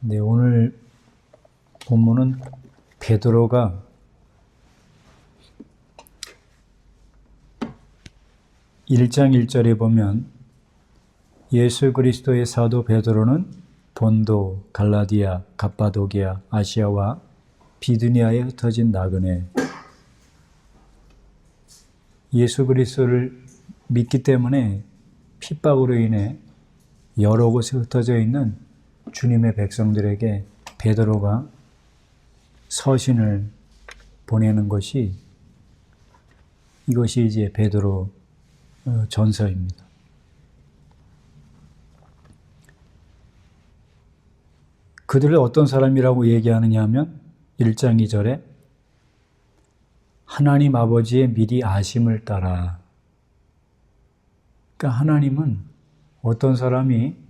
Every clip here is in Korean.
네, 오늘 본문은 베드로가 (1장 1절에) 보면 예수 그리스도의 사도 베드로는 본도, 갈라디아, 갑바도기아, 아시아와 비두니아에 흩어진 나그네, 예수 그리스도를 믿기 때문에 핍박으로 인해 여러 곳에 흩어져 있는 주님의 백성들에게 베드로가 서신을 보내는 것이, 이것이 이제 베드로 전서입니다. 그들을 어떤 사람이라고 얘기하느냐 하면 1장 2절에 하나님 아버지의 미리 아심을 따라, 그러니까 하나님은 어떤 사람이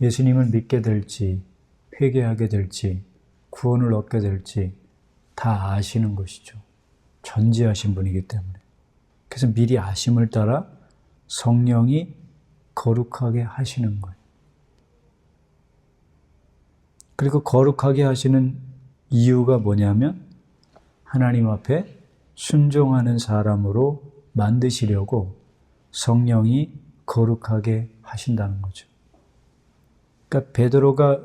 예수님을 믿게 될지, 회개하게 될지, 구원을 얻게 될지 다 아시는 것이죠. 전지하신 분이기 때문에. 그래서 미리 아심을 따라 성령이 거룩하게 하시는 거예요. 그리고 거룩하게 하시는 이유가 뭐냐면 하나님 앞에 순종하는 사람으로 만드시려고 성령이 거룩하게 하신다는 거죠. 그러니까 베드로가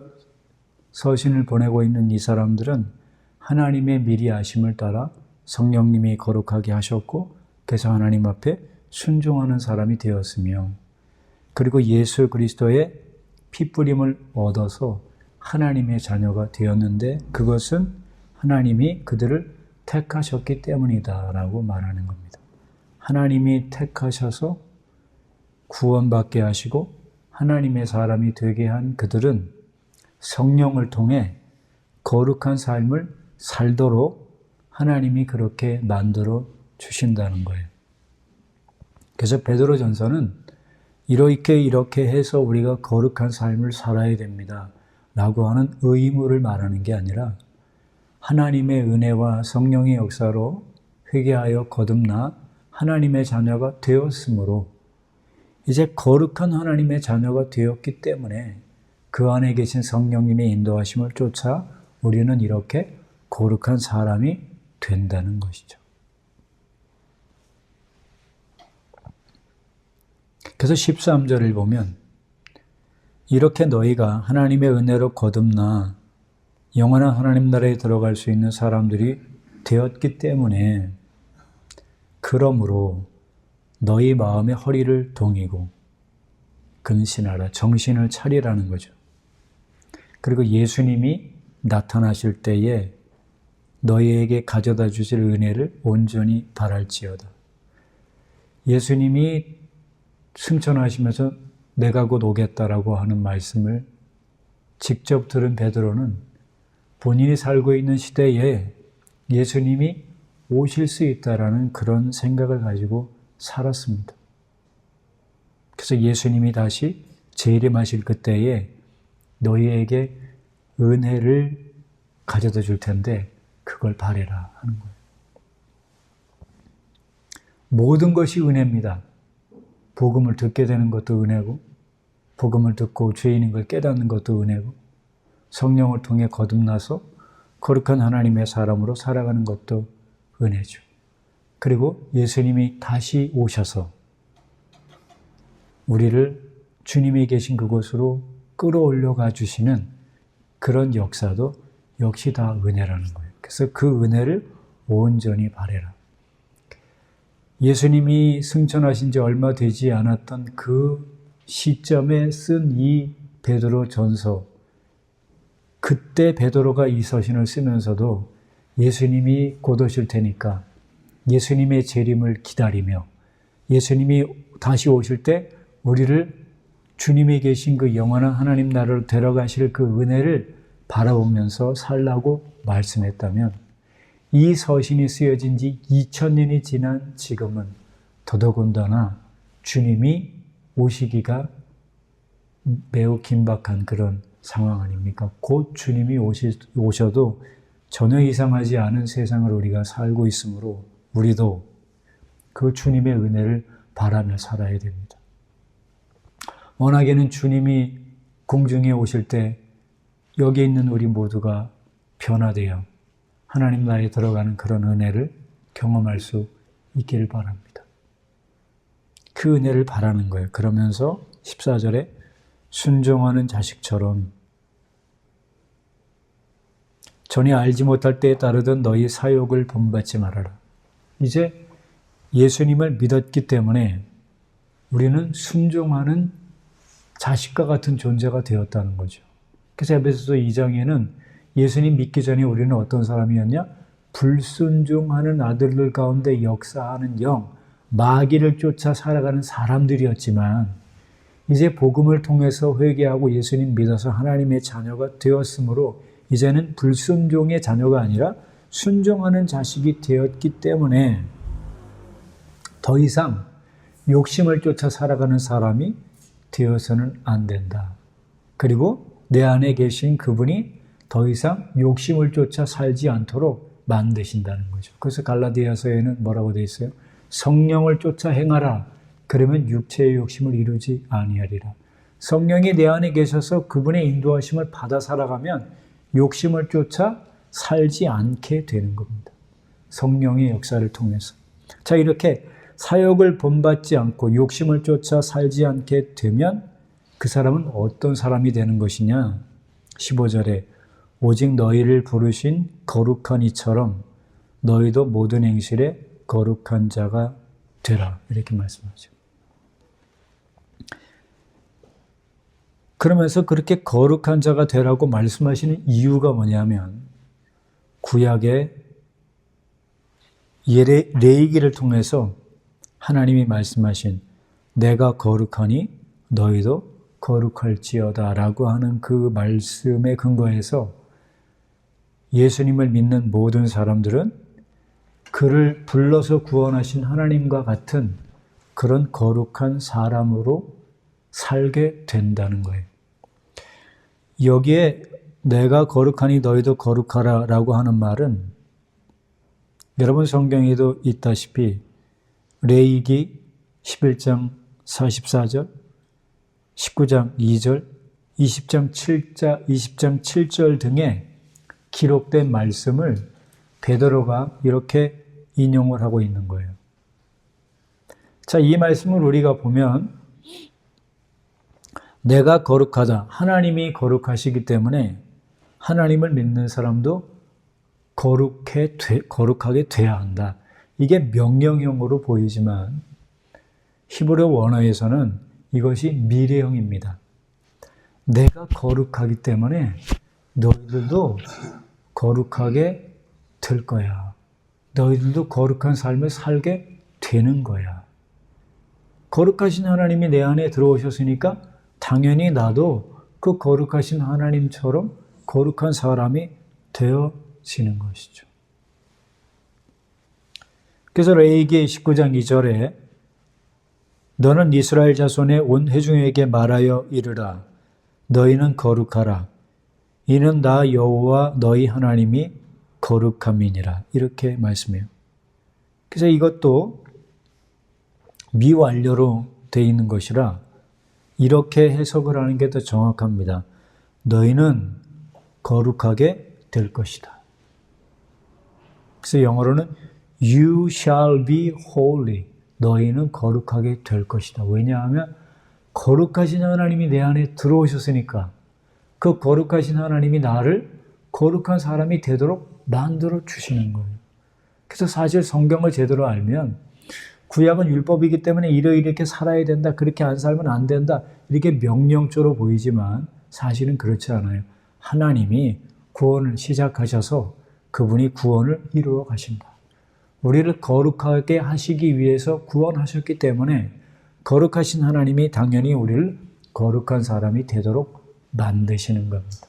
서신을 보내고 있는 이 사람들은 하나님의 미리 아심을 따라 성령님이 거룩하게 하셨고, 그래서 하나님 앞에 순종하는 사람이 되었으며, 그리고 예수 그리스도의 피뿌림을 얻어서 하나님의 자녀가 되었는데 그것은 하나님이 그들을 택하셨기 때문이다 라고 말하는 겁니다. 하나님이 택하셔서 구원받게 하시고 하나님의 사람이 되게 한 그들은 성령을 통해 거룩한 삶을 살도록 하나님이 그렇게 만들어 주신다는 거예요. 그래서 베드로전서는 이렇게 해서 우리가 거룩한 삶을 살아야 됩니다 라고 하는 의무를 말하는 게 아니라 하나님의 은혜와 성령의 역사로 회개하여 거듭나 하나님의 자녀가 되었으므로 이제 거룩한 하나님의 자녀가 되었기 때문에 그 안에 계신 성령님의 인도하심을 쫓아 우리는 이렇게 거룩한 사람이 된다는 것이죠. 그래서 13절을 보면 이렇게 너희가 하나님의 은혜로 거듭나 영원한 하나님 나라에 들어갈 수 있는 사람들이 되었기 때문에 그러므로 너희 마음의 허리를 동이고 근신하라, 정신을 차리라는 거죠. 그리고 예수님이 나타나실 때에 너희에게 가져다 주실 은혜를 온전히 바랄지어다. 예수님이 승천하시면서 내가 곧 오겠다라고 하는 말씀을 직접 들은 베드로는 본인이 살고 있는 시대에 예수님이 오실 수 있다라는 그런 생각을 가지고 살았습니다. 그래서 예수님이 다시 재림하실 그때에 너희에게 은혜를 가져다 줄 텐데 그걸 바라라 하는 거예요. 모든 것이 은혜입니다. 복음을 듣게 되는 것도 은혜고, 복음을 듣고 죄인인 걸 깨닫는 것도 은혜고, 성령을 통해 거듭나서 거룩한 하나님의 사람으로 살아가는 것도 은혜죠. 그리고 예수님이 다시 오셔서 우리를 주님이 계신 그곳으로 끌어올려 가주시는 그런 역사도 역시 다 은혜라는 거예요. 그래서 그 은혜를 온전히 바라라. 예수님이 승천하신 지 얼마 되지 않았던 그 시점에 쓴 이 베드로 전서, 그때 베드로가 이 서신을 쓰면서도 예수님이 곧 오실 테니까 예수님의 재림을 기다리며 예수님이 다시 오실 때 우리를 주님이 계신 그 영원한 하나님 나라로 데려가실 그 은혜를 바라보면서 살라고 말씀했다면, 이 서신이 쓰여진 지 2000년이 지난 지금은 더더군다나 주님이 오시기가 매우 긴박한 그런 상황 아닙니까? 곧 주님이 오셔도 전혀 이상하지 않은 세상을 우리가 살고 있으므로 우리도 그 주님의 은혜를 바라며 살아야 됩니다. 워낙에는 주님이 공중에 오실 때 여기 있는 우리 모두가 변화되어 하나님 나라에 들어가는 그런 은혜를 경험할 수 있기를 바랍니다. 그 은혜를 바라는 거예요. 그러면서 14절에 순종하는 자식처럼 전에 알지 못할 때에 따르던 너희 사욕을 본받지 말아라. 이제 예수님을 믿었기 때문에 우리는 순종하는 자식과 같은 존재가 되었다는 거죠. 그래서 에베소서 2장에는 예수님 믿기 전에 우리는 어떤 사람이었냐? 불순종하는 아들들 가운데 역사하는 영, 마귀를 쫓아 살아가는 사람들이었지만 이제 복음을 통해서 회개하고 예수님 믿어서 하나님의 자녀가 되었으므로 이제는 불순종의 자녀가 아니라 순종하는 자식이 되었기 때문에 더 이상 욕심을 쫓아 살아가는 사람이 되어서는 안 된다. 그리고 내 안에 계신 그분이 더 이상 욕심을 쫓아 살지 않도록 만드신다는 거죠. 그래서 갈라디아서에는 뭐라고 되어 있어요? 성령을 쫓아 행하라. 그러면 육체의 욕심을 이루지 아니하리라. 성령이 내 안에 계셔서 그분의 인도하심을 받아 살아가면 욕심을 쫓아 살지 않게 되는 겁니다. 성령의 역사를 통해서. 자, 이렇게 사욕을 본받지 않고 욕심을 쫓아 살지 않게 되면 그 사람은 어떤 사람이 되는 것이냐? 15절에 오직 너희를 부르신 거룩한 이처럼 너희도 모든 행실에 거룩한 자가 되라. 이렇게 말씀하죠. 그러면서 그렇게 거룩한 자가 되라고 말씀하시는 이유가 뭐냐면 구약의 레위기를 통해서 하나님이 말씀하신 내가 거룩하니 너희도 거룩할지어다 라고 하는 그 말씀에 근거해서 예수님을 믿는 모든 사람들은 그를 불러서 구원하신 하나님과 같은 그런 거룩한 사람으로 살게 된다는 거예요. 여기에 내가 거룩하니 너희도 거룩하라 라고 하는 말은 여러분 성경에도 있다시피 레위기 11장 44절, 19장 2절, 20장 7절 등에 기록된 말씀을 베드로가 이렇게 인용을 하고 있는 거예요. 자, 이 말씀을 우리가 보면 내가 거룩하다. 하나님이 거룩하시기 때문에 하나님을 믿는 사람도 거룩하게 돼야 한다. 이게 명령형으로 보이지만 히브리 원어에서는 이것이 미래형입니다. 내가 거룩하기 때문에 너희들도 거룩하게 될 거야. 너희들도 거룩한 삶을 살게 되는 거야. 거룩하신 하나님이 내 안에 들어오셨으니까 당연히 나도 그 거룩하신 하나님처럼 거룩한 사람이 되어지는 것이죠. 그래서 레위기 19장 2절에 너는 이스라엘 자손의 온 회중에게 말하여 이르라. 너희는 거룩하라. 이는 나 여호와 너희 하나님이 거룩함이니라. 이렇게 말씀해요. 그래서 이것도 미완료로 되어 있는 것이라 이렇게 해석을 하는 게 더 정확합니다. 너희는 거룩하게 될 것이다. 그래서 영어로는 You shall be holy. 너희는 거룩하게 될 것이다. 왜냐하면 거룩하신 하나님이 내 안에 들어오셨으니까 그 거룩하신 하나님이 나를 거룩한 사람이 되도록 만들어 주시는 거예요. 그래서 사실 성경을 제대로 알면 구약은 율법이기 때문에 이렇게 살아야 된다, 그렇게 안 살면 안 된다, 이렇게 명령조로 보이지만 사실은 그렇지 않아요. 하나님이 구원을 시작하셔서 그분이 구원을 이루어 가신다. 우리를 거룩하게 하시기 위해서 구원하셨기 때문에 거룩하신 하나님이 당연히 우리를 거룩한 사람이 되도록 만드시는 겁니다.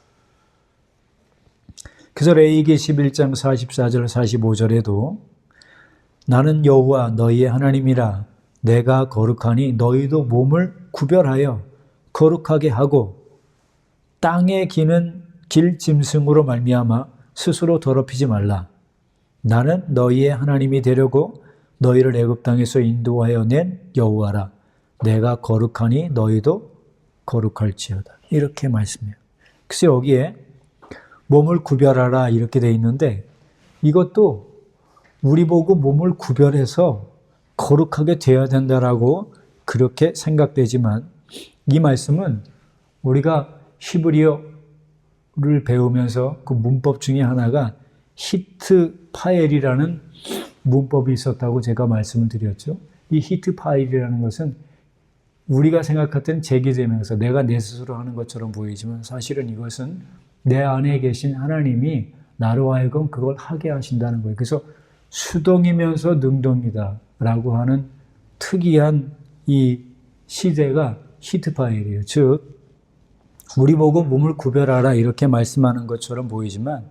그래서 레위기 11장 44절 45절에도 나는 여호와 너희의 하나님이라 내가 거룩하니 너희도 몸을 구별하여 거룩하게 하고 땅에 기는 길 짐승으로 말미암아 스스로 더럽히지 말라. 나는 너희의 하나님이 되려고 너희를 애굽 땅에서 인도하여 낸 여호와라. 내가 거룩하니 너희도 거룩할지어다. 이렇게 말씀해요. 그래서 여기에 몸을 구별하라 이렇게 돼 있는데 이것도 우리 보고 몸을 구별해서 거룩하게 되어야 된다라고 그렇게 생각되지만 이 말씀은 우리가 히브리어를 배우면서 그 문법 중에 하나가 히트 파엘이라는 문법이 있었다고 제가 말씀을 드렸죠. 이 히트 파엘이라는 것은 우리가 생각할 때는 제기되면서 내가 내 스스로 하는 것처럼 보이지만 사실은 이것은 내 안에 계신 하나님이 나로 하여금 그걸 하게 하신다는 거예요. 그래서 수동이면서 능동이다 라고 하는 특이한 이 시대가 히트 파엘이에요. 즉 우리 보고 몸을 구별하라 이렇게 말씀하는 것처럼 보이지만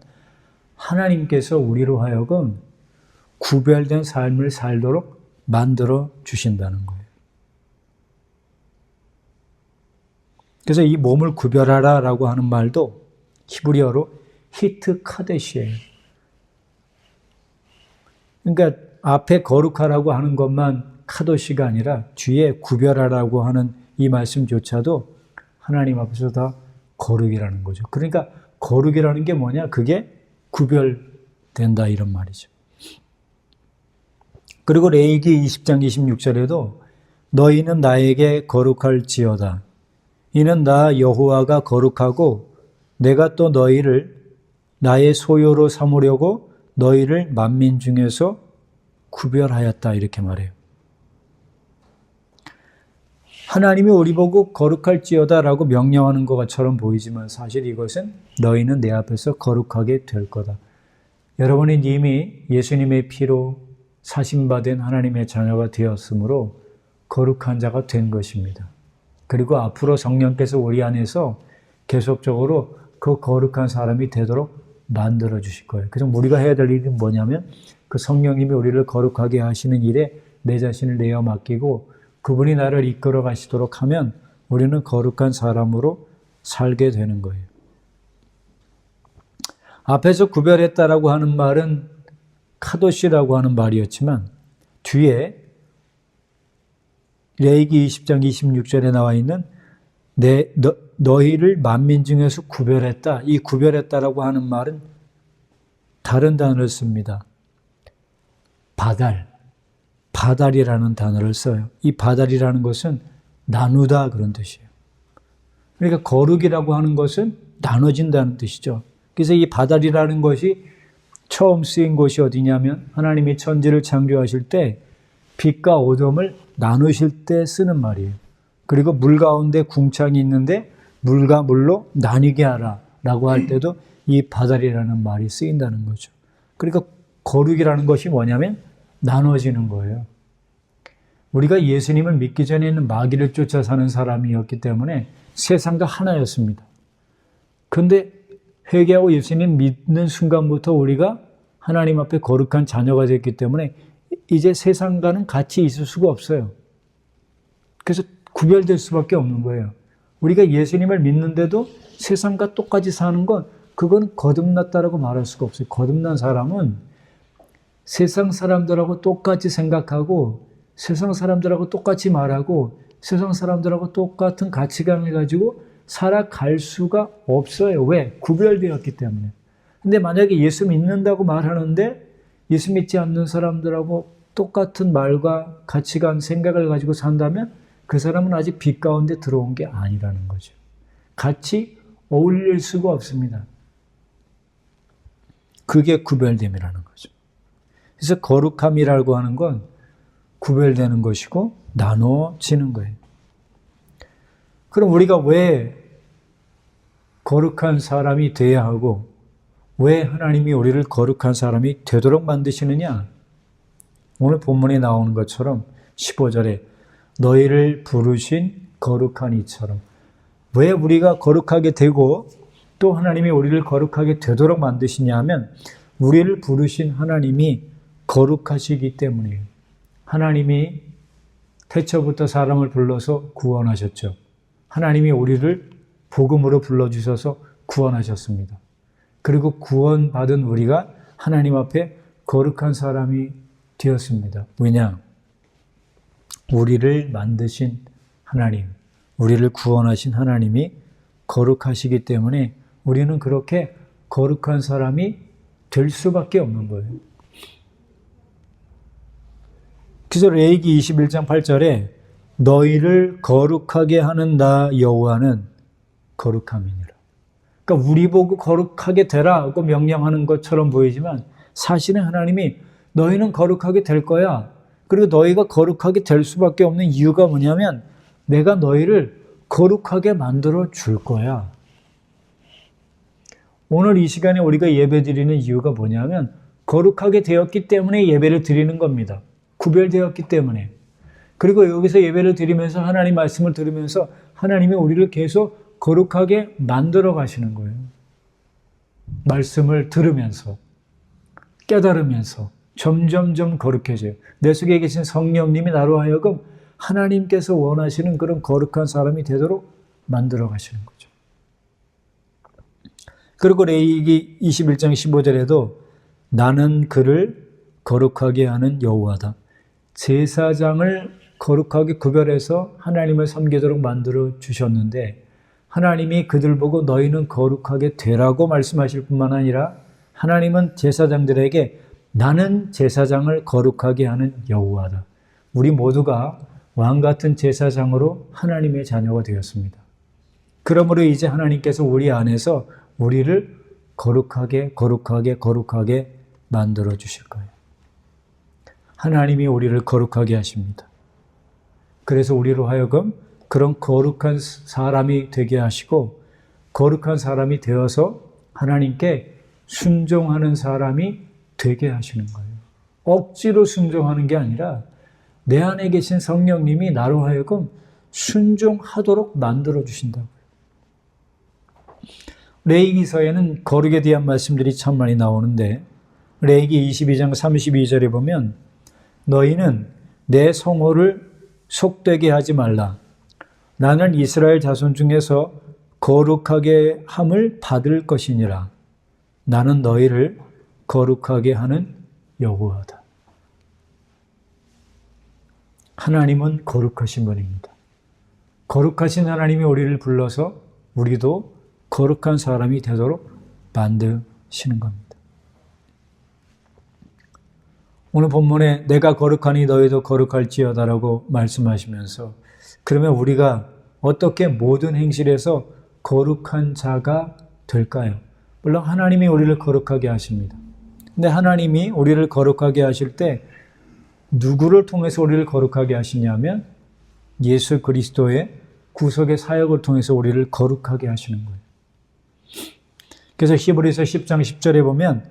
하나님께서 우리로 하여금 구별된 삶을 살도록 만들어 주신다는 거예요. 그래서 이 몸을 구별하라 라고 하는 말도 히브리어로 히트 카데시예요. 그러니까 앞에 거룩하라고 하는 것만 카도시가 아니라 뒤에 구별하라고 하는 이 말씀조차도 하나님 앞에서 다 거룩이라는 거죠. 그러니까 거룩이라는 게 뭐냐? 그게 구별된다 이런 말이죠. 그리고 레위기 20장 26절에도 너희는 나에게 거룩할지어다. 이는 나 여호와가 거룩하고 내가 또 너희를 나의 소유로 삼으려고 너희를 만민 중에서 구별하였다 이렇게 말해요. 하나님이 우리 보고 거룩할지어다 라고 명령하는 것처럼 보이지만 사실 이것은 너희는 내 앞에서 거룩하게 될 거다. 여러분은 이미 예수님의 피로 사심받은 하나님의 자녀가 되었으므로 거룩한 자가 된 것입니다. 그리고 앞으로 성령께서 우리 안에서 계속적으로 그 거룩한 사람이 되도록 만들어 주실 거예요. 그래서 우리가 해야 될 일은 뭐냐면 그 성령님이 우리를 거룩하게 하시는 일에 내 자신을 내어 맡기고 그분이 나를 이끌어 가시도록 하면 우리는 거룩한 사람으로 살게 되는 거예요. 앞에서 구별했다라고 하는 말은 카도시라고 하는 말이었지만 뒤에 레위기 20장 26절에 나와 있는 너희를 만민 중에서 구별했다. 이 구별했다라고 하는 말은 다른 단어를 씁니다. 바달이라는 단어를 써요. 이 바달이라는 것은 나누다 그런 뜻이에요. 그러니까 거룩이라고 하는 것은 나눠진다는 뜻이죠. 그래서 이 바달이라는 것이 처음 쓰인 곳이 어디냐면 하나님이 천지를 창조하실 때 빛과 어둠을 나누실 때 쓰는 말이에요. 그리고 물 가운데 궁창이 있는데 물과 물로 나뉘게 하라 라고 할 때도 이 바달이라는 말이 쓰인다는 거죠. 그러니까 거룩이라는 것이 뭐냐면 나눠지는 거예요. 우리가 예수님을 믿기 전에는 마귀를 쫓아 사는 사람이었기 때문에 세상과 하나였습니다. 그런데 회개하고 예수님 믿는 순간부터 우리가 하나님 앞에 거룩한 자녀가 됐기 때문에 이제 세상과는 같이 있을 수가 없어요. 그래서 구별될 수밖에 없는 거예요. 우리가 예수님을 믿는데도 세상과 똑같이 사는 건 그건 거듭났다라고 말할 수가 없어요. 거듭난 사람은 세상 사람들하고 똑같이 생각하고 세상 사람들하고 똑같이 말하고 세상 사람들하고 똑같은 가치관을 가지고 살아갈 수가 없어요. 왜? 구별되었기 때문에. 근데 만약에 예수 믿는다고 말하는데 예수 믿지 않는 사람들하고 똑같은 말과 가치관, 생각을 가지고 산다면 그 사람은 아직 빛 가운데 들어온 게 아니라는 거죠. 같이 어울릴 수가 없습니다. 그게 구별됨이라는 거죠. 그래서 거룩함이라고 하는 건 구별되는 것이고 나눠지는 거예요. 그럼 우리가 왜 거룩한 사람이 되어야 하고 왜 하나님이 우리를 거룩한 사람이 되도록 만드시느냐? 오늘 본문에 나오는 것처럼 15절에 너희를 부르신 거룩한 이처럼 왜 우리가 거룩하게 되고 또 하나님이 우리를 거룩하게 되도록 만드시냐 하면 우리를 부르신 하나님이 거룩하시기 때문이에요. 하나님이 태초부터 사람을 불러서 구원하셨죠. 하나님이 우리를 복음으로 불러주셔서 구원하셨습니다. 그리고 구원받은 우리가 하나님 앞에 거룩한 사람이 되었습니다. 왜냐? 우리를 만드신 하나님, 우리를 구원하신 하나님이 거룩하시기 때문에 우리는 그렇게 거룩한 사람이 될 수밖에 없는 거예요. 그래서 레위기 21장 8절에 너희를 거룩하게 하는 나 여호와는 거룩함이니라. 그러니까 우리 보고 거룩하게 되라고 명령하는 것처럼 보이지만 사실은 하나님이 너희는 거룩하게 될 거야. 그리고 너희가 거룩하게 될 수밖에 없는 이유가 뭐냐면 내가 너희를 거룩하게 만들어 줄 거야. 오늘 이 시간에 우리가 예배 드리는 이유가 뭐냐면 거룩하게 되었기 때문에 예배를 드리는 겁니다. 구별되었기 때문에. 그리고 여기서 예배를 드리면서 하나님 말씀을 들으면서 하나님이 우리를 계속 거룩하게 만들어 가시는 거예요. 말씀을 들으면서 깨달으면서 점점점 거룩해져요. 내 속에 계신 성령님이 나로 하여금 하나님께서 원하시는 그런 거룩한 사람이 되도록 만들어 가시는 거죠. 그리고 레위기 21장 15절에도 나는 그를 거룩하게 하는 여호와다. 제사장을 거룩하게 구별해서 하나님을 섬기도록 만들어 주셨는데 하나님이 그들 보고 너희는 거룩하게 되라고 말씀하실 뿐만 아니라 하나님은 제사장들에게 나는 제사장을 거룩하게 하는 여호와다. 우리 모두가 왕같은 제사장으로 하나님의 자녀가 되었습니다. 그러므로 이제 하나님께서 우리 안에서 우리를 거룩하게 만들어 주실 거예요. 하나님이 우리를 거룩하게 하십니다. 그래서 우리로 하여금 그런 거룩한 사람이 되게 하시고 거룩한 사람이 되어서 하나님께 순종하는 사람이 되게 하시는 거예요. 억지로 순종하는 게 아니라 내 안에 계신 성령님이 나로 하여금 순종하도록 만들어 주신다고요. 레위기서에는 거룩에 대한 말씀들이 참 많이 나오는데 레위기 22장 32절에 보면 너희는 내 성호를 속되게 하지 말라. 나는 이스라엘 자손 중에서 거룩하게 함을 받을 것이니라. 나는 너희를 거룩하게 하는 여호와다. 하나님은 거룩하신 분입니다. 거룩하신 하나님이 우리를 불러서 우리도 거룩한 사람이 되도록 만드시는 겁니다. 오늘 본문에 내가 거룩하니 너희도 거룩할지어다라고 말씀하시면서 그러면 우리가 어떻게 모든 행실에서 거룩한 자가 될까요? 물론 하나님이 우리를 거룩하게 하십니다. 근데 하나님이 우리를 거룩하게 하실 때 누구를 통해서 우리를 거룩하게 하시냐면 예수 그리스도의 구속의 사역을 통해서 우리를 거룩하게 하시는 거예요. 그래서 히브리서 10장 10절에 보면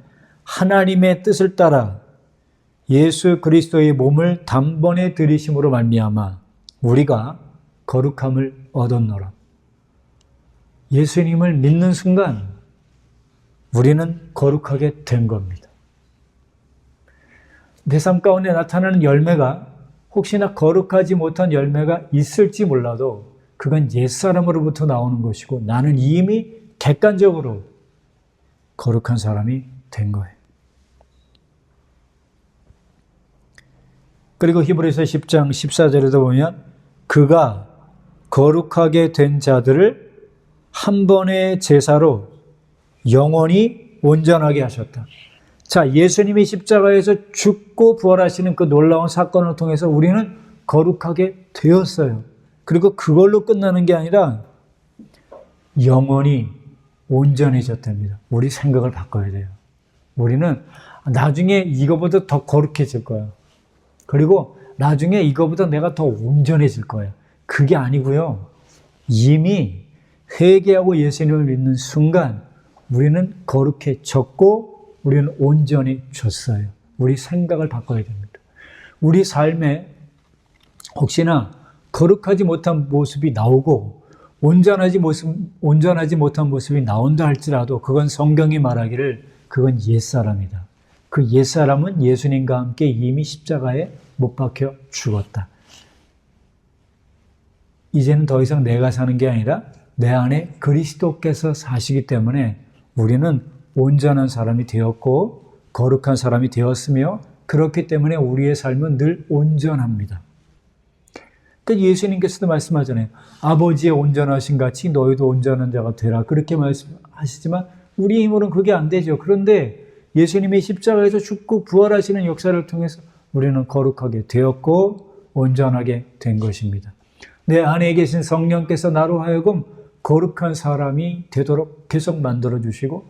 하나님의 뜻을 따라 예수 그리스도의 몸을 단번에 들이심으로 말미암아 우리가 거룩함을 얻었노라. 예수님을 믿는 순간 우리는 거룩하게 된 겁니다. 내 삶 가운데 나타나는 열매가 혹시나 거룩하지 못한 열매가 있을지 몰라도 그건 옛사람으로부터 나오는 것이고 나는 이미 객관적으로 거룩한 사람이 된 거예요. 그리고 히브리서 10장 14절에도 보면 그가 거룩하게 된 자들을 한 번의 제사로 영원히 온전하게 하셨다. 자, 예수님이 십자가에서 죽고 부활하시는 그 놀라운 사건을 통해서 우리는 거룩하게 되었어요. 그리고 그걸로 끝나는 게 아니라 영원히 온전해졌답니다. 우리 생각을 바꿔야 돼요. 우리는 나중에 이거보다 더 거룩해질 거야. 그리고 나중에 이거보다 내가 더 온전해질 거야. 그게 아니고요. 이미 회개하고 예수님을 믿는 순간 우리는 거룩해졌고 우리는 온전해졌어요. 우리 생각을 바꿔야 됩니다. 우리 삶에 혹시나 거룩하지 못한 모습이 나오고 온전하지 못한 모습이 나온다 할지라도 그건 성경이 말하기를 그건 옛사람이다. 그 옛사람은 예수님과 함께 이미 십자가에 못 박혀 죽었다. 이제는 더 이상 내가 사는 게 아니라 내 안에 그리스도께서 사시기 때문에 우리는 온전한 사람이 되었고 거룩한 사람이 되었으며 그렇기 때문에 우리의 삶은 늘 온전합니다. 그러니까 예수님께서도 말씀하잖아요. 아버지의 온전하신 같이 너희도 온전한 자가 되라. 그렇게 말씀하시지만 우리 힘으로는 그게 안 되죠. 그런데 예수님이 십자가에서 죽고 부활하시는 역사를 통해서 우리는 거룩하게 되었고 온전하게 된 것입니다. 내 안에 계신 성령께서 나로 하여금 거룩한 사람이 되도록 계속 만들어주시고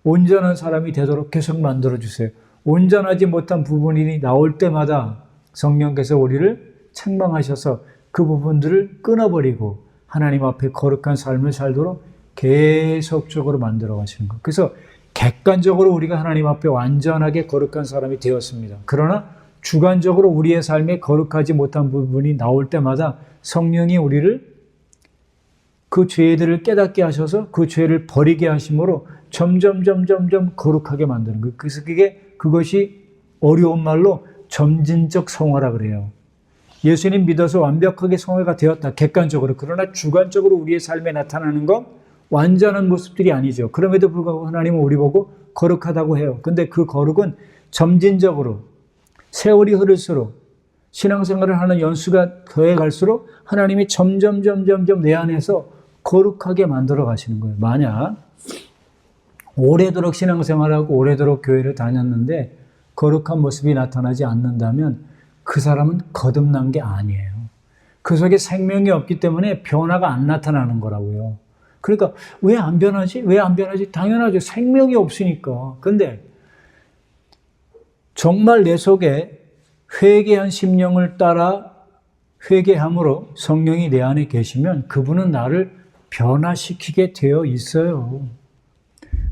온전한 사람이 되도록 계속 만들어주세요. 온전하지 못한 부분이 나올 때마다 성령께서 우리를 책망하셔서 그 부분들을 끊어버리고 하나님 앞에 거룩한 삶을 살도록 계속적으로 만들어 가시는 것. 그래서 객관적으로 우리가 하나님 앞에 완전하게 거룩한 사람이 되었습니다. 그러나 주관적으로 우리의 삶에 거룩하지 못한 부분이 나올 때마다 성령이 우리를 그 죄들을 깨닫게 하셔서 그 죄를 버리게 하심으로 점점 거룩하게 만드는 거예요. 그래서 그것이 어려운 말로 점진적 성화라 그래요. 예수님 믿어서 완벽하게 성화가 되었다. 객관적으로. 그러나 주관적으로 우리의 삶에 나타나는 건 완전한 모습들이 아니죠. 그럼에도 불구하고 하나님은 우리 보고 거룩하다고 해요. 근데 그 거룩은 점진적으로 세월이 흐를수록 신앙생활을 하는 연수가 더해갈수록 하나님이 점점 내 안에서 거룩하게 만들어 가시는 거예요. 만약 오래도록 신앙생활하고 오래도록 교회를 다녔는데 거룩한 모습이 나타나지 않는다면 그 사람은 거듭난 게 아니에요. 그 속에 생명이 없기 때문에 변화가 안 나타나는 거라고요. 그러니까 왜 안 변하지? 왜 안 변하지? 당연하죠. 생명이 없으니까. 근데 정말 내 속에 회개한 심령을 따라 회개함으로 성령이 내 안에 계시면 그분은 나를 변화시키게 되어 있어요.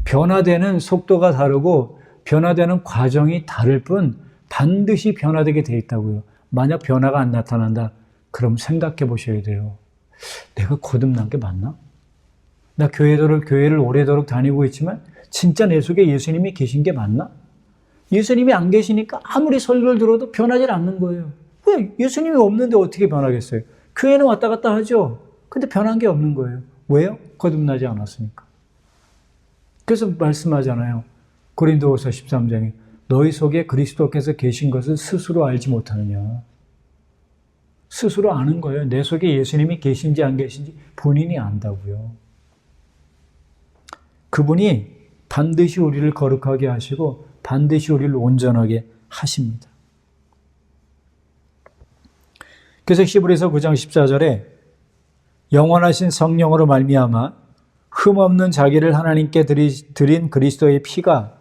변화되는 속도가 다르고 변화되는 과정이 다를 뿐 반드시 변화되게 되어 있다고요. 만약 변화가 안 나타난다, 그럼 생각해 보셔야 돼요. 내가 거듭난 게 맞나? 나 교회를 오래도록 다니고 있지만 진짜 내 속에 예수님이 계신 게 맞나? 예수님이 안 계시니까 아무리 설교를 들어도 변하지 않는 거예요. 왜? 예수님이 없는데 어떻게 변하겠어요? 교회는 왔다 갔다 하죠. 근데 변한 게 없는 거예요. 왜요? 거듭나지 않았으니까. 그래서 말씀하잖아요. 고린도후서 13장에 너희 속에 그리스도께서 계신 것을 스스로 알지 못하느냐. 스스로 아는 거예요. 내 속에 예수님이 계신지 안 계신지 본인이 안다고요. 그분이 반드시 우리를 거룩하게 하시고 반드시 우리를 온전하게 하십니다. 그래서 히브리서 9장 14절에 영원하신 성령으로 말미암아 흠없는 자기를 하나님께 드린 그리스도의 피가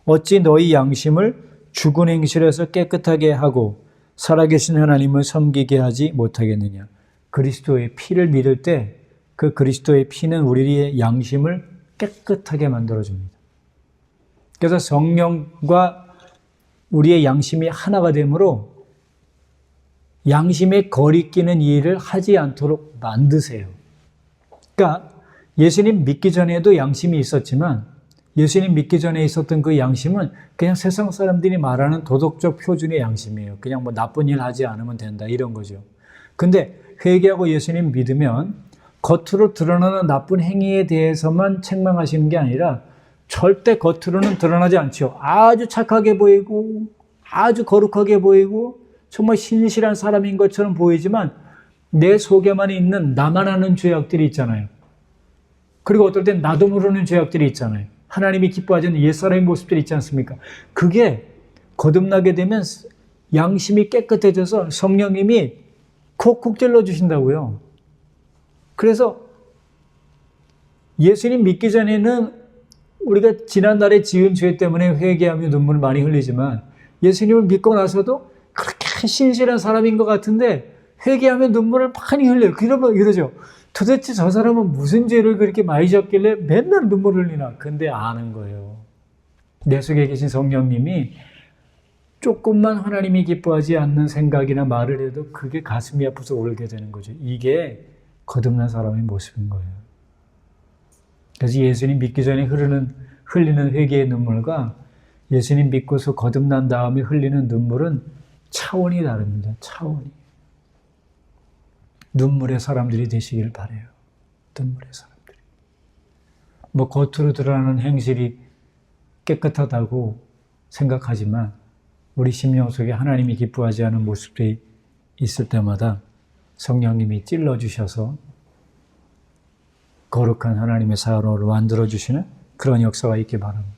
어찌 너희 양심을 죽은 행실에서 깨끗하게 하고 살아계신 하나님을 섬기게 하지 못하겠느냐. 그리스도의 피를 믿을 때 그 그리스도의 피는 우리의 양심을 깨끗하게 만들어줍니다. 그래서 성령과 우리의 양심이 하나가 되므로 양심에 거리끼는 일을 하지 않도록 만드세요. 그러니까 예수님 믿기 전에도 양심이 있었지만 예수님 믿기 전에 있었던 그 양심은 그냥 세상 사람들이 말하는 도덕적 표준의 양심이에요. 그냥 뭐 나쁜 일 하지 않으면 된다 이런 거죠. 근데 회개하고 예수님 믿으면 겉으로 드러나는 나쁜 행위에 대해서만 책망하시는 게 아니라 절대 겉으로는 드러나지 않죠. 아주 착하게 보이고 아주 거룩하게 보이고 정말 신실한 사람인 것처럼 보이지만 내 속에만 있는 나만 아는 죄악들이 있잖아요. 그리고 어떨 땐 나도 모르는 죄악들이 있잖아요. 하나님이 기뻐하지 않는 옛사람의 모습들이 있지 않습니까? 그게 거듭나게 되면 양심이 깨끗해져서 성령님이 콕콕 찔러주신다고요. 그래서 예수님 믿기 전에는 우리가 지난날에 지은 죄 때문에 회개하며 눈물을 많이 흘리지만 예수님을 믿고 나서도 그렇게 신실한 사람인 것 같은데 회개하며 눈물을 많이 흘려요. 그러면 이러죠. 도대체 저 사람은 무슨 죄를 그렇게 많이 졌길래 맨날 눈물을 흘리나. 근데 아는 거예요. 내 속에 계신 성령님이 조금만 하나님이 기뻐하지 않는 생각이나 말을 해도 그게 가슴이 아파서 울게 되는 거죠. 이게 거듭난 사람의 모습인 거예요. 그래서 예수님 믿기 전에 흘리는 회개의 눈물과 예수님 믿고서 거듭난 다음에 흘리는 눈물은 차원이 다릅니다. 차원이. 눈물의 사람들이 되시길 바라요. 눈물의 사람들이. 뭐 겉으로 드러나는 행실이 깨끗하다고 생각하지만 우리 심령 속에 하나님이 기뻐하지 않은 모습들이 있을 때마다 성령님이 찔러주셔서 거룩한 하나님의 사람으로 만들어주시는 그런 역사가 있기 바랍니다.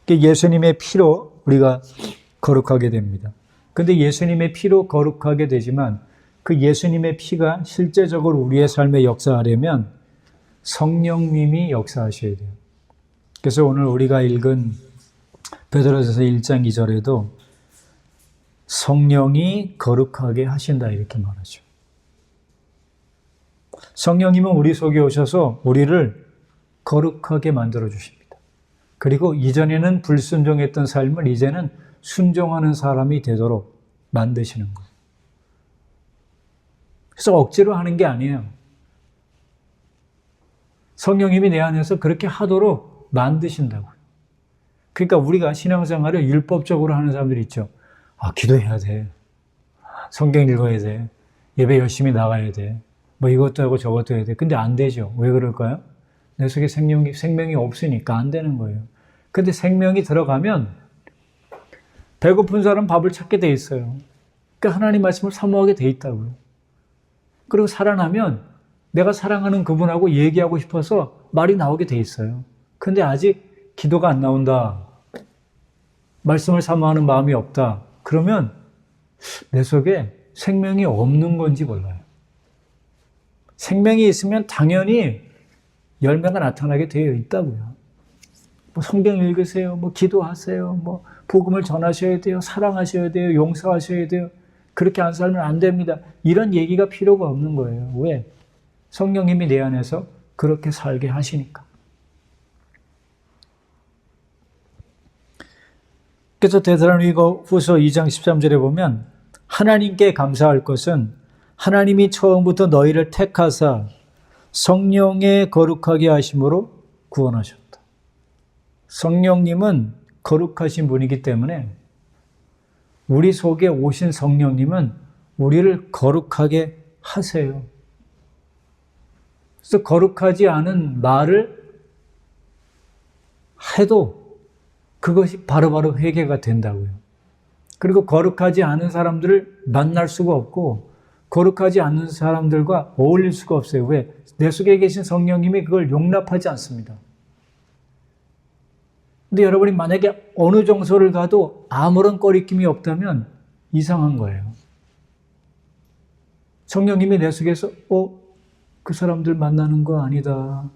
예수님의 피로 우리가 거룩하게 됩니다. 그런데 예수님의 피로 거룩하게 되지만 그 예수님의 피가 실제적으로 우리의 삶에 역사하려면 성령님이 역사하셔야 돼요. 그래서 오늘 우리가 읽은 베드로전서 1장 2절에도 성령이 거룩하게 하신다 이렇게 말하죠. 성령님은 우리 속에 오셔서 우리를 거룩하게 만들어 주십니다. 그리고 이전에는 불순종했던 삶을 이제는 순종하는 사람이 되도록 만드시는 거예요. 그래서 억지로 하는 게 아니에요. 성령님이 내 안에서 그렇게 하도록 만드신다고요. 그러니까 우리가 신앙생활을 율법적으로 하는 사람들이 있죠. 기도해야 돼. 성경 읽어야 돼. 예배 열심히 나가야 돼. 뭐 이것도 하고 저것도 해야 돼. 근데 안 되죠. 왜 그럴까요? 내 속에 생명이 없으니까 안 되는 거예요. 근데 생명이 들어가면 배고픈 사람 밥을 찾게 돼 있어요. 그러니까 하나님 말씀을 사모하게 돼 있다고요. 그리고 살아나면 내가 사랑하는 그분하고 얘기하고 싶어서 말이 나오게 돼 있어요. 근데 아직 기도가 안 나온다. 말씀을 사모하는 마음이 없다. 그러면 내 속에 생명이 없는 건지 몰라요. 생명이 있으면 당연히 열매가 나타나게 되어 있다고요. 뭐 성경 읽으세요. 뭐 기도하세요. 뭐 복음을 전하셔야 돼요. 사랑하셔야 돼요. 용서하셔야 돼요. 그렇게 안 살면 안 됩니다. 이런 얘기가 필요가 없는 거예요. 왜? 성령님이 내 안에서 그렇게 살게 하시니까. 그래서 데살로니가후서 2장 13절에 보면 하나님께 감사할 것은 하나님이 처음부터 너희를 택하사 성령의 거룩하게 하심으로 구원하셨다. 성령님은 거룩하신 분이기 때문에 우리 속에 오신 성령님은 우리를 거룩하게 하세요. 그래서 거룩하지 않은 말을 해도 그것이 바로바로 회개가 된다고요. 그리고 거룩하지 않은 사람들을 만날 수가 없고 거룩하지 않은 사람들과 어울릴 수가 없어요. 왜? 내 속에 계신 성령님이 그걸 용납하지 않습니다. 근데 여러분이 만약에 어느 정서를 가도 아무런 꺼리낌이 없다면 이상한 거예요. 성령님이 내 속에서 그 사람들 만나는 거 아니다.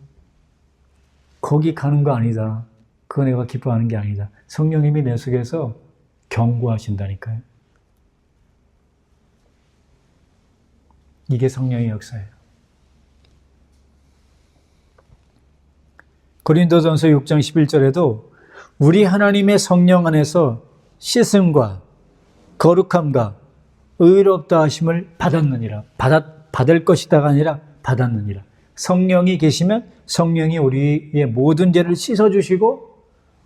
거기 가는 거 아니다. 그거 내가 기뻐하는 게 아니다. 성령님이 내 속에서 경고하신다니까요. 이게 성령의 역사예요. 고린도전서 6장 11절에도 우리 하나님의 성령 안에서 씻음과 거룩함과 의롭다 하심을 받았느니라. 받을 것이다가 아니라 받았느니라. 성령이 계시면 성령이 우리의 모든 죄를 씻어주시고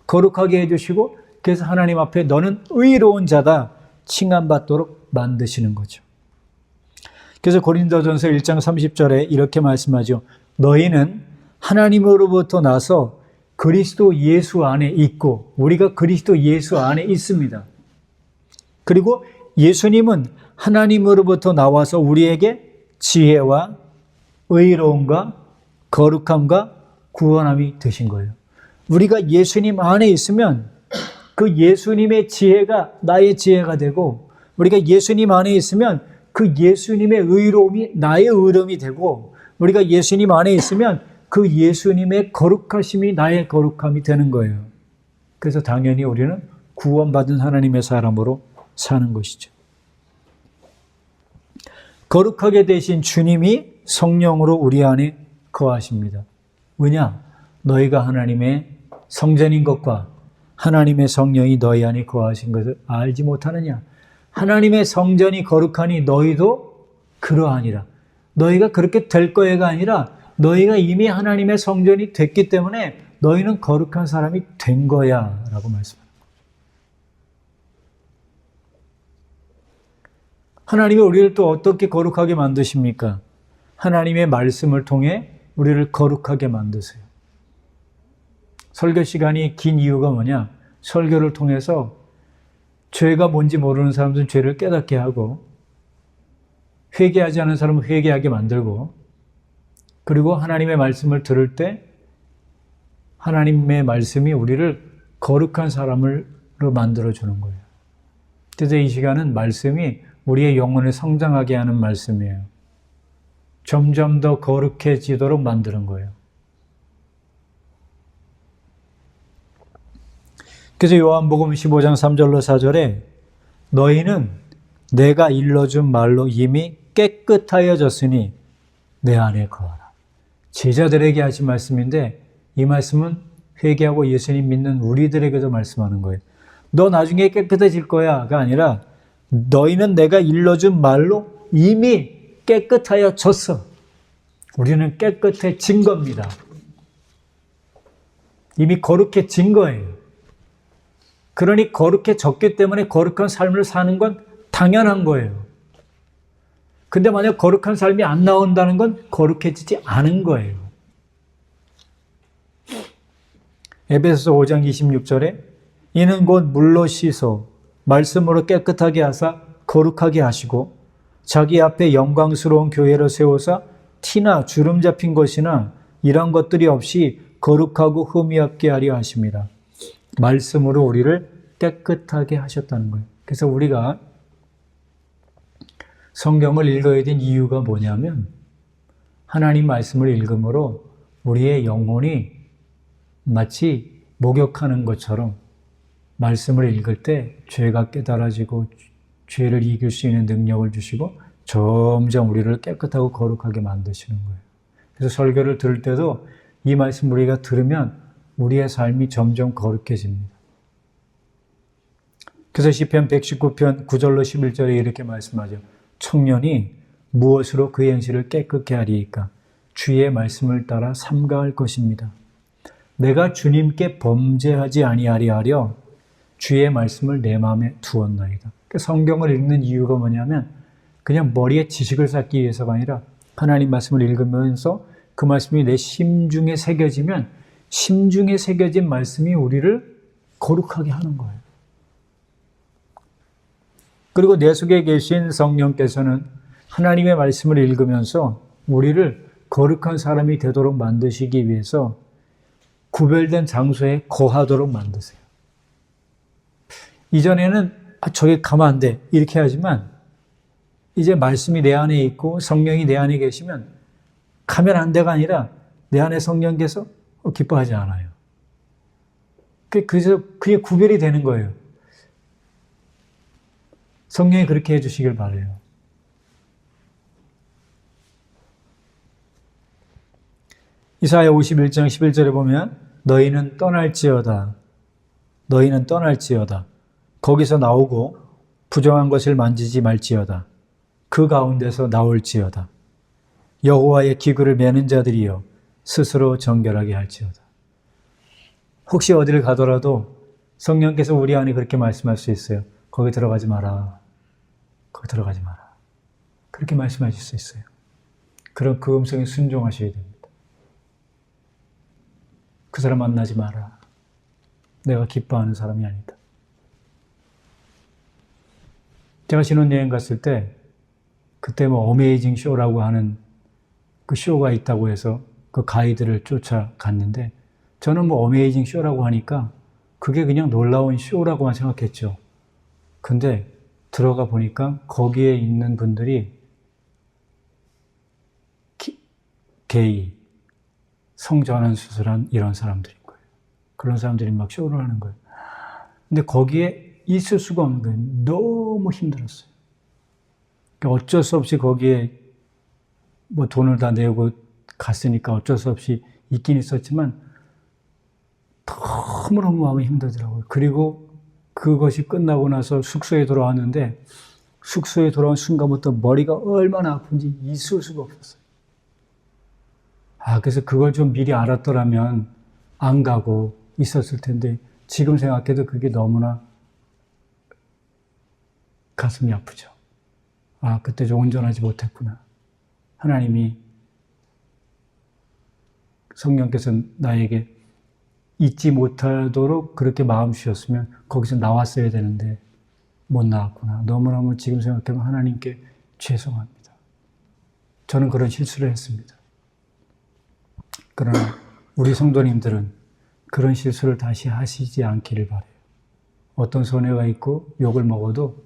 거룩하게 해주시고 그래서 하나님 앞에 너는 의로운 자다 칭함받도록 만드시는 거죠. 그래서 고린도전서 1장 30절에 이렇게 말씀하죠. 너희는 하나님으로부터 나서 그리스도 예수 안에 있고 우리가 그리스도 예수 안에 있습니다. 그리고 예수님은 하나님으로부터 나와서 우리에게 지혜와 의로움과 거룩함과 구원함이 되신 거예요. 우리가 예수님 안에 있으면 그 예수님의 지혜가 나의 지혜가 되고 우리가 예수님 안에 있으면 그 예수님의 의로움이 나의 의로움이 되고 우리가 예수님 안에 있으면 그 예수님의 거룩하심이 나의 거룩함이 되는 거예요. 그래서 당연히 우리는 구원받은 하나님의 사람으로 사는 것이죠. 거룩하게 되신 주님이 성령으로 우리 안에 거하십니다. 왜냐? 너희가 하나님의 성전인 것과 하나님의 성령이 너희 안에 거하신 것을 알지 못하느냐? 하나님의 성전이 거룩하니 너희도 그러하니라. 너희가 그렇게 될 거야가 아니라 너희가 이미 하나님의 성전이 됐기 때문에 너희는 거룩한 사람이 된 거야 라고 말씀합니다. 하나님이 우리를 또 어떻게 거룩하게 만드십니까? 하나님의 말씀을 통해 우리를 거룩하게 만드세요. 설교 시간이 긴 이유가 뭐냐? 설교를 통해서 죄가 뭔지 모르는 사람들은 죄를 깨닫게 하고 회개하지 않은 사람은 회개하게 만들고 그리고 하나님의 말씀을 들을 때 하나님의 말씀이 우리를 거룩한 사람으로 만들어주는 거예요. 그래서 이 시간은 말씀이 우리의 영혼을 성장하게 하는 말씀이에요. 점점 더 거룩해지도록 만드는 거예요. 그래서 요한복음 15장 3절로 4절에 너희는 내가 일러준 말로 이미 깨끗하여졌으니 내 안에 거하라. 제자들에게 하신 말씀인데 이 말씀은 회개하고 예수님 믿는 우리들에게도 말씀하는 거예요. 너 나중에 깨끗해질 거야가 아니라 너희는 내가 일러준 말로 이미 깨끗하여졌어. 우리는 깨끗해진 겁니다. 이미 거룩해진 거예요. 그러니 거룩해졌기 때문에 거룩한 삶을 사는 건 당연한 거예요. 근데 만약 거룩한 삶이 안 나온다는 건 거룩해지지 않은 거예요. 에베소서 5장 26절에 이는 곧 물로 씻어 말씀으로 깨끗하게 하사 거룩하게 하시고 자기 앞에 영광스러운 교회를 세우사 티나 주름 잡힌 것이나 이런 것들이 없이 거룩하고 흠이 없게 하려 하십니다. 말씀으로 우리를 깨끗하게 하셨다는 거예요. 그래서 우리가 성경을 읽어야 된 이유가 뭐냐면 하나님 말씀을 읽음으로 우리의 영혼이 마치 목욕하는 것처럼 말씀을 읽을 때 죄가 깨달아지고 죄를 이길 수 있는 능력을 주시고 점점 우리를 깨끗하고 거룩하게 만드시는 거예요. 그래서 설교를 들을 때도 이 말씀 우리가 들으면 우리의 삶이 점점 거룩해집니다. 그래서 시편 119편 9절로 11절에 이렇게 말씀하죠. 청년이 무엇으로 그의 행실을 깨끗게 하리이까? 주의 말씀을 따라 삼가할 것입니다. 내가 주님께 범죄하지 아니하리 하려 주의 말씀을 내 마음에 두었나이다. 성경을 읽는 이유가 뭐냐면 그냥 머리에 지식을 쌓기 위해서가 아니라 하나님 말씀을 읽으면서 그 말씀이 내 심중에 새겨지면 심중에 새겨진 말씀이 우리를 거룩하게 하는 거예요. 그리고 내 속에 계신 성령께서는 하나님의 말씀을 읽으면서 우리를 거룩한 사람이 되도록 만드시기 위해서 구별된 장소에 거하도록 만드세요. 이전에는 저기 가면 안 돼 이렇게 하지만 이제 말씀이 내 안에 있고 성령이 내 안에 계시면 가면 안 돼가 아니라 내 안에 성령께서 기뻐하지 않아요. 그래서 그게 구별이 되는 거예요. 성령이 그렇게 해주시길 바라요. 이사야 51장 11절에 보면 너희는 떠날지어다. 너희는 떠날지어다. 거기서 나오고 부정한 것을 만지지 말지어다. 그 가운데서 나올지어다. 여호와의 기구를 매는 자들이여 스스로 정결하게 할지어다. 혹시 어디를 가더라도 성령께서 우리 안에 그렇게 말씀할 수 있어요. 거기 들어가지 마라. 거기 들어가지 마라. 그렇게 말씀하실 수 있어요. 그럼 그 음성에 순종하셔야 됩니다. 그 사람 만나지 마라. 내가 기뻐하는 사람이 아니다. 제가 신혼여행 갔을 때 그때 어메이징 쇼라고 하는 그 쇼가 있다고 해서 그 가이드를 쫓아갔는데 저는 어메이징 쇼라고 하니까 그게 그냥 놀라운 쇼라고만 생각했죠. 근데 들어가 보니까 거기에 있는 분들이 게이, 성전환 수술한 이런 사람들인 거예요. 그런 사람들이 막 쇼를 하는 거예요. 근데 거기에 있을 수가 없는 거예요. 너무 힘들었어요. 어쩔 수 없이 거기에 돈을 다 내고 갔으니까 어쩔 수 없이 있긴 있었지만 너무너무 마음이 힘들더라고요. 그리고 그것이 끝나고 나서 숙소에 돌아왔는데 숙소에 돌아온 순간부터 머리가 얼마나 아픈지 있을 수가 없었어요. 그래서 그걸 좀 미리 알았더라면 안 가고 있었을 텐데 지금 생각해도 그게 너무나 가슴이 아프죠. 그때 좀 온전하지 못했구나. 하나님이 성령께서 나에게 잊지 못하도록 그렇게 마음 주셨으면 거기서 나왔어야 되는데 못 나왔구나. 너무너무 지금 생각하면 하나님께 죄송합니다. 저는 그런 실수를 했습니다. 그러나 우리 성도님들은 그런 실수를 다시 하시지 않기를 바라요. 어떤 손해가 있고 욕을 먹어도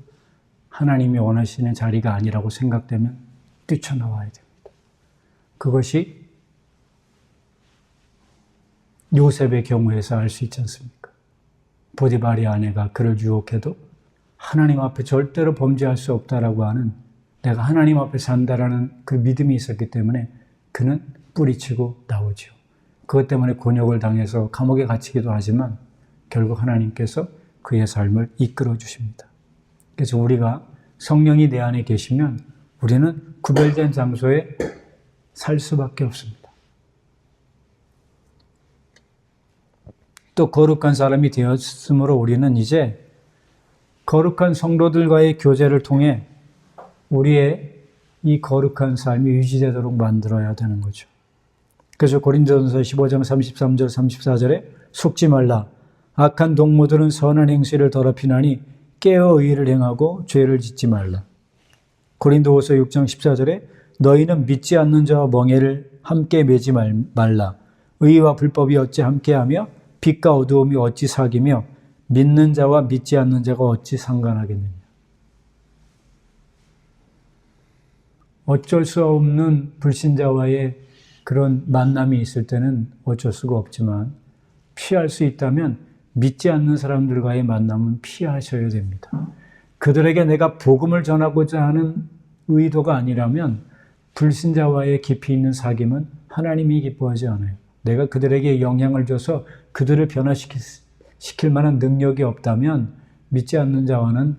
하나님이 원하시는 자리가 아니라고 생각되면 뛰쳐나와야 됩니다. 그것이 요셉의 경우에서 알 수 있지 않습니까? 보디발의 아내가 그를 유혹해도 하나님 앞에 절대로 범죄할 수 없다라고 하는, 내가 하나님 앞에 산다라는 그 믿음이 있었기 때문에 그는 뿌리치고 나오죠. 그것 때문에 곤욕을 당해서 감옥에 갇히기도 하지만 결국 하나님께서 그의 삶을 이끌어 주십니다. 그래서 우리가 성령이 내 안에 계시면 우리는 구별된 장소에 살 수밖에 없습니다. 또 거룩한 사람이 되었으므로 우리는 이제 거룩한 성도들과의 교제를 통해 우리의 이 거룩한 삶이 유지되도록 만들어야 되는 거죠. 그래서 고린도전서 15장 33절 34절에 속지 말라. 악한 동무들은 선한 행실을 더럽히나니 깨어 의를 행하고 죄를 짓지 말라. 고린도후서 6장 14절에 너희는 믿지 않는 자와 멍에를 함께 매지 말라. 의와 불법이 어찌 함께하며 빛과 어두움이 어찌 사귀며 믿는 자와 믿지 않는 자가 어찌 상관하겠느냐. 어쩔 수 없는 불신자와의 그런 만남이 있을 때는 어쩔 수가 없지만 피할 수 있다면 믿지 않는 사람들과의 만남은 피하셔야 됩니다. 그들에게 내가 복음을 전하고자 하는 의도가 아니라면 불신자와의 깊이 있는 사귐은 하나님이 기뻐하지 않아요. 내가 그들에게 영향을 줘서 그들을 변화시킬 만한 능력이 없다면 믿지 않는 자와는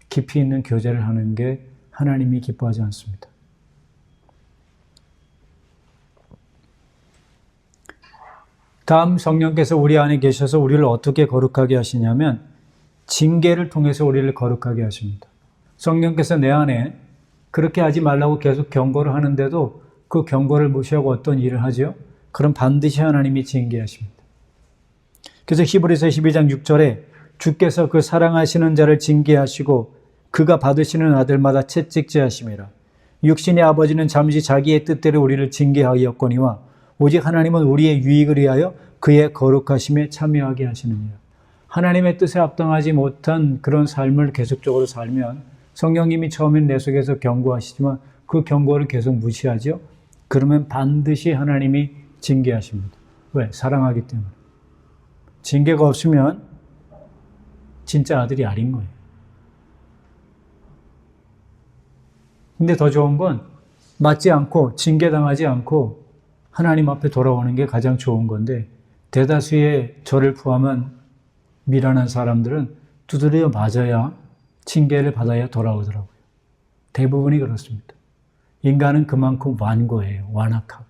깊이 있는 교제를 하는 게 하나님이 기뻐하지 않습니다. 다음, 성령께서 우리 안에 계셔서 우리를 어떻게 거룩하게 하시냐면 징계를 통해서 우리를 거룩하게 하십니다. 성령께서 내 안에 그렇게 하지 말라고 계속 경고를 하는데도 그 경고를 무시하고 어떤 일을 하죠? 그럼 반드시 하나님이 징계하십니다. 그래서 히브리서 12장 6절에 주께서 그 사랑하시는 자를 징계하시고 그가 받으시는 아들마다 채찍질하심이라. 육신의 아버지는 잠시 자기의 뜻대로 우리를 징계하였거니와 오직 하나님은 우리의 유익을 위하여 그의 거룩하심에 참여하게 하시느니라. 하나님의 뜻에 합당하지 못한 그런 삶을 계속적으로 살면 성령님이 처음엔 내 속에서 경고하시지만 그 경고를 계속 무시하죠. 그러면 반드시 하나님이 징계하십니다. 왜? 사랑하기 때문에. 징계가 없으면 진짜 아들이 아닌 거예요. 근데 더 좋은 건 맞지 않고 징계당하지 않고 하나님 앞에 돌아오는 게 가장 좋은 건데 대다수의 저를 포함한 미련한 사람들은 두드려 맞아야 징계를 받아야 돌아오더라고요. 대부분이 그렇습니다. 인간은 그만큼 완고해요. 완악하고.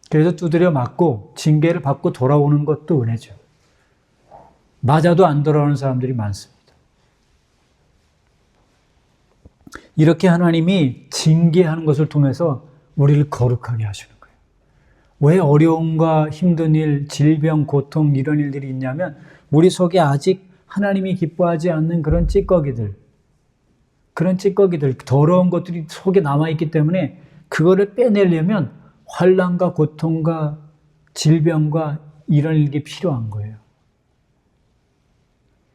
그래서 두드려 맞고 징계를 받고 돌아오는 것도 은혜죠. 맞아도 안 돌아오는 사람들이 많습니다. 이렇게 하나님이 징계하는 것을 통해서 우리를 거룩하게 하시는 거예요. 왜 어려움과 힘든 일, 질병, 고통 이런 일들이 있냐면 우리 속에 아직 하나님이 기뻐하지 않는 그런 찌꺼기들, 더러운 것들이 속에 남아있기 때문에 그거를 빼내려면 환난과 고통과 질병과 이런 일이 필요한 거예요.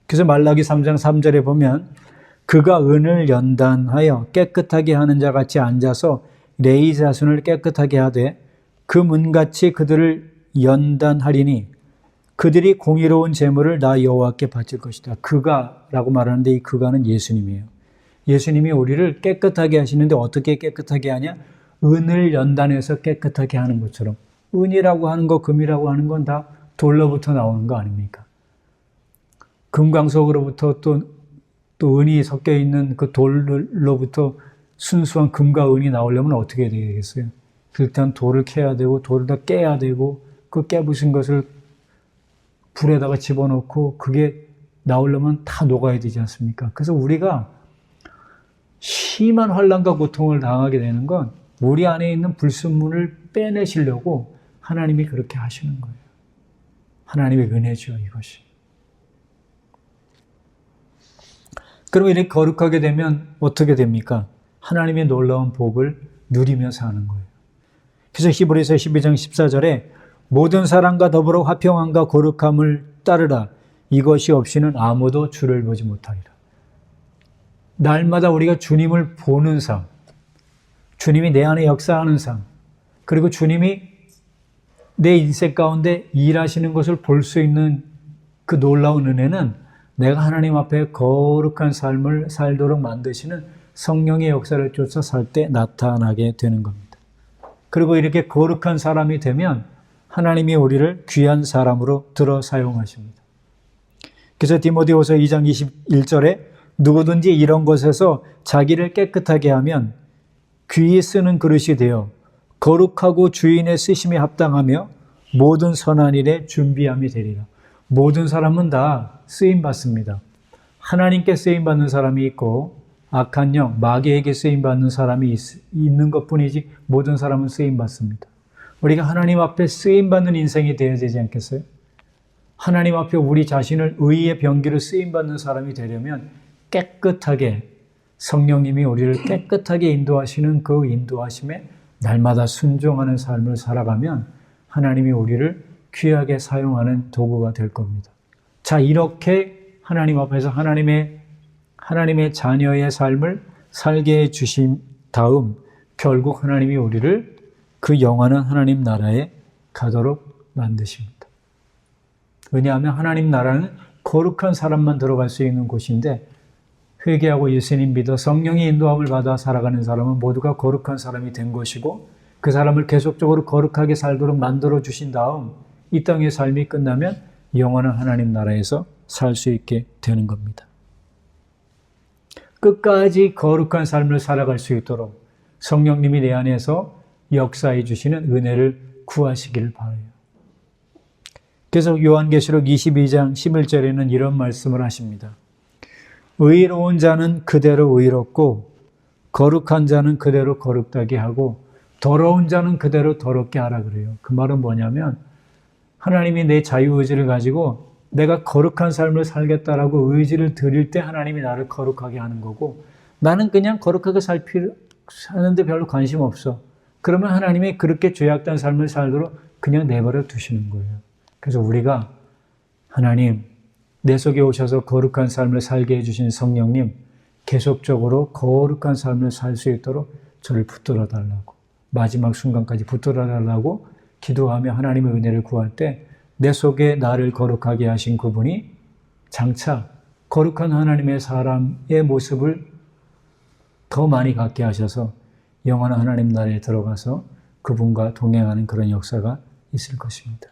그래서 말라기 3장 3절에 보면 그가 은을 연단하여 깨끗하게 하는 자 같이 앉아서 레위 자손을 깨끗하게 하되 그 문같이 그들을 연단하리니 그들이 공의로운 제물을 나 여호와께 바칠 것이다. 그가라고 말하는데 이 그가는 예수님이에요. 예수님이 우리를 깨끗하게 하시는데 어떻게 깨끗하게 하냐? 은을 연단해서 깨끗하게 하는 것처럼. 은이라고 하는 거, 금이라고 하는 건 다 돌로부터 나오는 거 아닙니까? 금광석으로부터 또 은이 섞여 있는 그 돌로부터 순수한 금과 은이 나오려면 어떻게 해야 되겠어요? 일단 돌을 캐야 되고 돌을 다 깨야 되고 그 깨부신 것을 불에다가 집어넣고 그게 나오려면 다 녹아야 되지 않습니까? 그래서 우리가 심한 환난과 고통을 당하게 되는 건 우리 안에 있는 불순물을 빼내시려고 하나님이 그렇게 하시는 거예요. 하나님의 은혜죠, 이것이. 그럼 이렇게 거룩하게 되면 어떻게 됩니까? 하나님의 놀라운 복을 누리며 사는 거예요. 그래서 히브리서 12장 14절에 모든 사람과 더불어 화평함과 거룩함을 따르라. 이것이 없이는 아무도 주를 보지 못하리라. 날마다 우리가 주님을 보는 삶, 주님이 내 안에 역사하는 삶, 그리고 주님이 내 인생 가운데 일하시는 것을 볼 수 있는 그 놀라운 은혜는 내가 하나님 앞에 거룩한 삶을 살도록 만드시는 성령의 역사를 쫓아 살 때 나타나게 되는 겁니다. 그리고 이렇게 거룩한 사람이 되면 하나님이 우리를 귀한 사람으로 들어 사용하십니다. 그래서 디모데후서 2장 21절에 누구든지 이런 것에서 자기를 깨끗하게 하면 귀히 쓰는 그릇이 되어 거룩하고 주인의 쓰심에 합당하며 모든 선한 일에 준비함이 되리라. 모든 사람은 다 쓰임받습니다. 하나님께 쓰임받는 사람이 있고 악한 영, 마귀에게 쓰임받는 사람이 있는 것뿐이지 모든 사람은 쓰임받습니다. 우리가 하나님 앞에 쓰임받는 인생이 되어야 되지 않겠어요? 하나님 앞에 우리 자신을 의의 병기로 쓰임받는 사람이 되려면 깨끗하게 성령님이 우리를 깨끗하게 인도하시는 그 인도하심에 날마다 순종하는 삶을 살아가면 하나님이 우리를 귀하게 사용하는 도구가 될 겁니다. 자, 이렇게 하나님 앞에서 하나님의 자녀의 삶을 살게 해주신 다음 결국 하나님이 우리를 그 영원한 하나님 나라에 가도록 만드십니다. 왜냐하면 하나님 나라는 거룩한 사람만 들어갈 수 있는 곳인데 회개하고 예수님 믿어 성령의 인도함을 받아 살아가는 사람은 모두가 거룩한 사람이 된 것이고 그 사람을 계속적으로 거룩하게 살도록 만들어 주신 다음 이 땅의 삶이 끝나면 영원한 하나님 나라에서 살 수 있게 되는 겁니다. 끝까지 거룩한 삶을 살아갈 수 있도록 성령님이 내 안에서 역사해 주시는 은혜를 구하시기를 바라요. 그래서 요한계시록 22장 11절에는 이런 말씀을 하십니다. 의로운 자는 그대로 의롭고 거룩한 자는 그대로 거룩하게 하고 더러운 자는 그대로 더럽게 하라 그래요. 그 말은 뭐냐면 하나님이 내 자유의지를 가지고 내가 거룩한 삶을 살겠다라고 의지를 드릴 때 하나님이 나를 거룩하게 하는 거고 나는 그냥 거룩하게 사는데 별로 관심 없어. 그러면 하나님이 그렇게 죄악된 삶을 살도록 그냥 내버려 두시는 거예요. 그래서 우리가 하나님 내 속에 오셔서 거룩한 삶을 살게 해주신 성령님 계속적으로 거룩한 삶을 살 수 있도록 저를 붙들어 달라고 마지막 순간까지 붙들어 달라고 기도하며 하나님의 은혜를 구할 때 내 속에 나를 거룩하게 하신 그분이 장차 거룩한 하나님의 사람의 모습을 더 많이 갖게 하셔서 영원한 하나님 나라에 들어가서 그분과 동행하는 그런 역사가 있을 것입니다.